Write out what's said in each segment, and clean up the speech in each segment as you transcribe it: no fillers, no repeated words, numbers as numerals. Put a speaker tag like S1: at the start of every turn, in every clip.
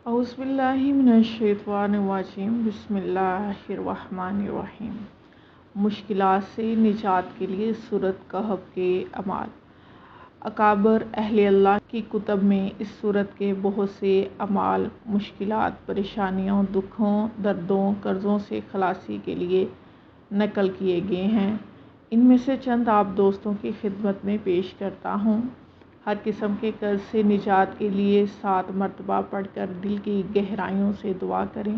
S1: اعوذ باللہ من الشیطان الرجیم بسم اللہ الرحمن الرحیم۔ مشکلات سے نجات کے لیے سورۃ کہف کے اعمال۔ اکابر اہل اللہ کی کتب میں اس سورت کے بہت سے اعمال مشکلات، پریشانیوں، دکھوں، دردوں، قرضوں سے خلاصی کے لیے نقل کیے گئے ہیں۔ ان میں سے چند آپ دوستوں کی خدمت میں پیش کرتا ہوں۔ ہر قسم کے قرض سے نجات کے لیے 7 مرتبہ پڑھ کر دل کی گہرائیوں سے دعا کریں،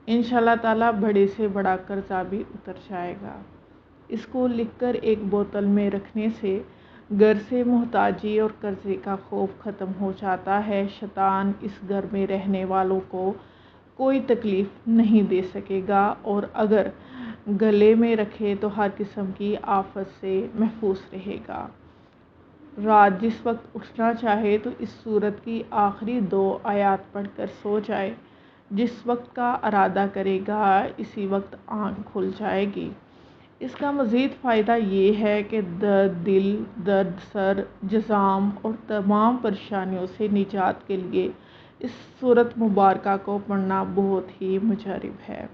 S1: انشاءاللہ تعالیٰ بڑے سے بڑا قرضہ بھی اتر جائے گا۔ اس کو لکھ کر ایک بوتل میں رکھنے سے گھر سے محتاجی اور قرضے کا خوف ختم ہو جاتا ہے۔ شیطان اس گھر میں رہنے والوں کو کوئی تکلیف نہیں دے سکے گا، اور اگر گلے میں رکھے تو ہر قسم کی آفت سے محفوظ رہے گا۔ رات جس وقت اٹھنا چاہے تو اس سورت کی آخری 2 آیات پڑھ کر سو جائے۔ جس وقت کا ارادہ کرے گا اسی وقت آنکھ کھل جائے گی۔ اس کا مزید فائدہ یہ ہے کہ درد دل، درد سر، جذام اور تمام پریشانیوں سے نجات کے لیے اس سورت مبارکہ کو پڑھنا بہت ہی مجرب ہے۔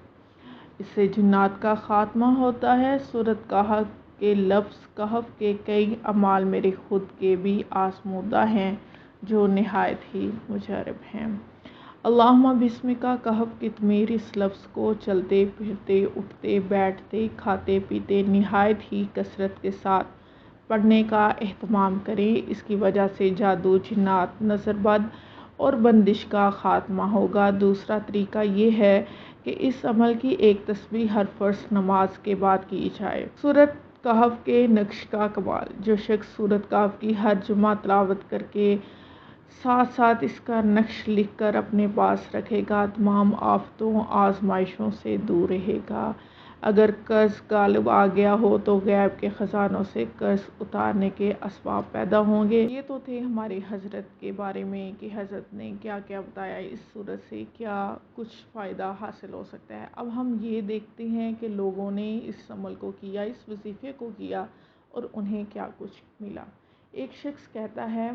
S1: اس سے جنات کا خاتمہ ہوتا ہے۔ سورت کہف کے لفظ کہف کے کئی اعمال میرے خود کے بھی آزمودہ ہیں جو نہایت ہی مجرب ہیں۔ اللہم بسمک کہف قطمیر، اس لفظ کو چلتے پھرتے، اٹھتے بیٹھتے، کھاتے پیتے نہایت ہی کثرت کے ساتھ پڑھنے کا اہتمام کریں۔ اس کی وجہ سے جادو، جنات، نظر بد اور بندش کا خاتمہ ہوگا۔ دوسرا طریقہ یہ ہے کہ اس عمل کی ایک تسبیح ہر فرض نماز کے بعد کی جائے۔ سورت کہف کے نقش کا کمال۔ جو شخص سورت کہف کی ہر جمعہ تلاوت کر کے ساتھ ساتھ اس کا نقش لکھ کر اپنے پاس رکھے گا، تمام آفتوں، آزمائشوں سے دور رہے گا۔ اگر قرض غالب آ گیا ہو تو غیب کے خزانوں سے قرض اتارنے کے اسباب پیدا ہوں گے۔ یہ تو تھے ہمارے حضرت کے بارے میں کہ حضرت نے کیا کیا بتایا، اس صورت سے کیا کچھ فائدہ حاصل ہو سکتا ہے۔ اب ہم یہ دیکھتے ہیں کہ لوگوں نے اس عمل کو کیا، اس وظیفے کو کیا اور انہیں کیا کچھ ملا۔ ایک شخص کہتا ہے،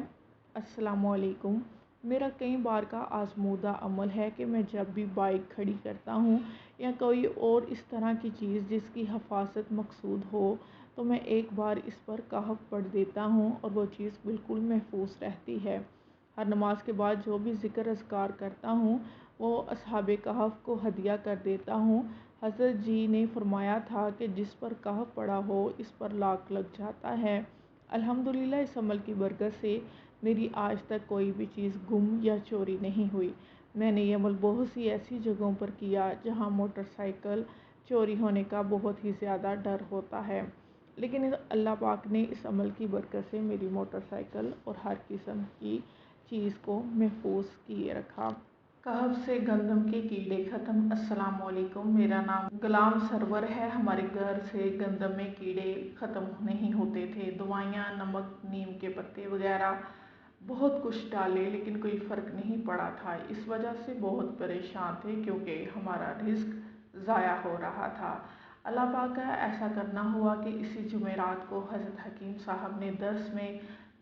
S1: السلام علیکم، میرا کئی بار کا آزمودہ عمل ہے کہ میں جب بھی بائک کھڑی کرتا ہوں یا کوئی اور اس طرح کی چیز جس کی حفاظت مقصود ہو تو میں ایک بار اس پر کہف پڑھ دیتا ہوں اور وہ چیز بالکل محفوظ رہتی ہے۔ ہر نماز کے بعد جو بھی ذکر اذکار کرتا ہوں وہ اصحاب کہف کو ہدیہ کر دیتا ہوں۔ حضرت جی نے فرمایا تھا کہ جس پر کہف پڑا ہو اس پر لاک لگ جاتا ہے۔ الحمدللہ اس عمل کی برکت سے میری آج تک کوئی بھی چیز گم یا چوری نہیں ہوئی۔ میں نے یہ عمل بہت سی ایسی جگہوں پر کیا جہاں موٹر سائیکل چوری ہونے کا بہت ہی زیادہ ڈر ہوتا ہے، لیکن اللہ پاک نے اس عمل کی برکت سے میری موٹر سائیکل اور ہر قسم کی چیز کو محفوظ کیے رکھا۔ کہف سے گندم کے کیڑے ختم۔ السلام علیکم، میرا نام غلام سرور ہے۔ ہمارے گھر سے گندم میں کیڑے ختم نہیں ہوتے تھے۔ دوائیاں، نمک، نیم کے پتے وغیرہ بہت کچھ ڈالے لیکن کوئی فرق نہیں پڑا تھا۔ اس وجہ سے بہت پریشان تھے کیونکہ ہمارا رزق ضائع ہو رہا تھا۔ اللہ پاک کا ایسا کرنا ہوا کہ اسی جمعرات کو حضرت حکیم صاحب نے درس میں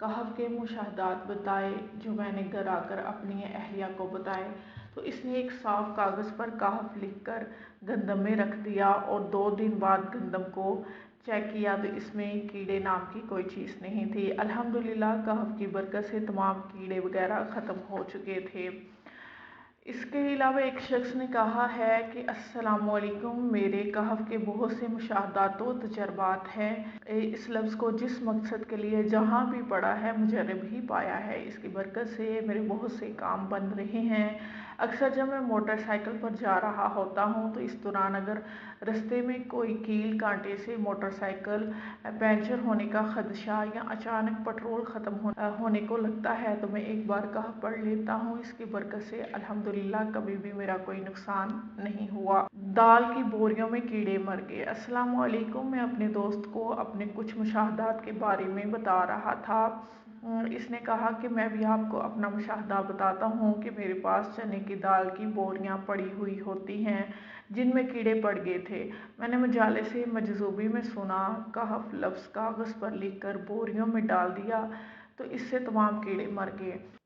S1: کہف کے مشاہدات بتائے جو میں نے گھر آ کر اپنی اہلیہ کو بتائے، تو اس نے ایک صاف کاغذ پر کہف لکھ کر گندم میں رکھ دیا اور 2 دن بعد گندم کو چیک کیا تو اس میں کیڑے نام کی کوئی چیز نہیں تھی۔ الحمدللہ کہف کی برکت سے تمام کیڑے وغیرہ ختم ہو چکے تھے۔ اس کے علاوہ ایک شخص نے کہا ہے کہ السلام علیکم، میرے کہف کے بہت سے مشاہدات و تجربات ہیں۔ اس لفظ کو جس مقصد کے لیے جہاں بھی پڑھا ہے مجرب ہی پایا ہے۔ اس کی برکت سے میرے بہت سے کام بن رہے ہیں۔ اکثر جب میں موٹر سائیکل پر جا رہا ہوتا ہوں تو اس دوران اگر رستے میں کوئی کیل کانٹے سے موٹر سائیکل پنچر ہونے کا خدشہ یا اچانک پٹرول ختم ہونے کو لگتا ہے تو میں ایک بار کہف پڑھ لیتا ہوں۔ اس کی برکت سے الحمدللہ کبھی بھی میرا کوئی نقصان نہیں ہوا۔ دال کی بوریوں میں کیڑے مر گئے۔ السلام علیکم، میں اپنے دوست کو اپنے کچھ مشاہدات کے بارے میں بتا رہا تھا۔ اس نے کہا کہ میں بھی آپ کو اپنا مشاہدہ بتاتا ہوں کہ میرے پاس چنے کی دال کی بوریاں پڑی ہوئی ہوتی ہیں جن میں کیڑے پڑ گئے تھے۔ میں نے مجالس مجذوبی میں سنا، کہف لفظ کاغذ پر لکھ کر بوریوں میں ڈال دیا تو اس سے تمام کیڑے مر گئے۔